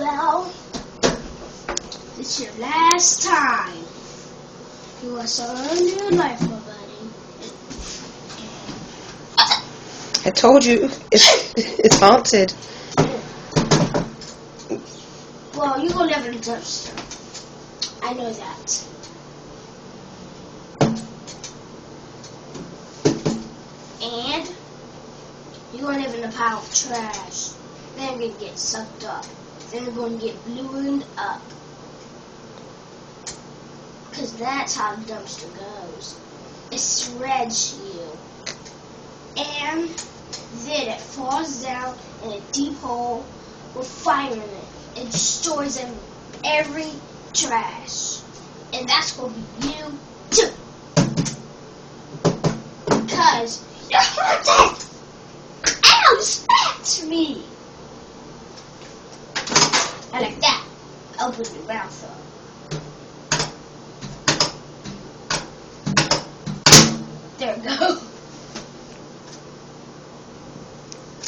Well, it's your last time. You are surrender your life, my buddy. I told you, it's haunted. Well, you're gonna live in a dumpster. I know that. And you're gonna live in a pile of trash. Then you're gonna get sucked up. Then you're gonna get ballooned up. Because that's how the dumpster goes. It shreds you. And then it falls down in a deep hole with fire in it. It destroys every trash. And that's going to be you too. Because you're haunted. Ow, you spat me. I like that. Open your mouth up. There it goes.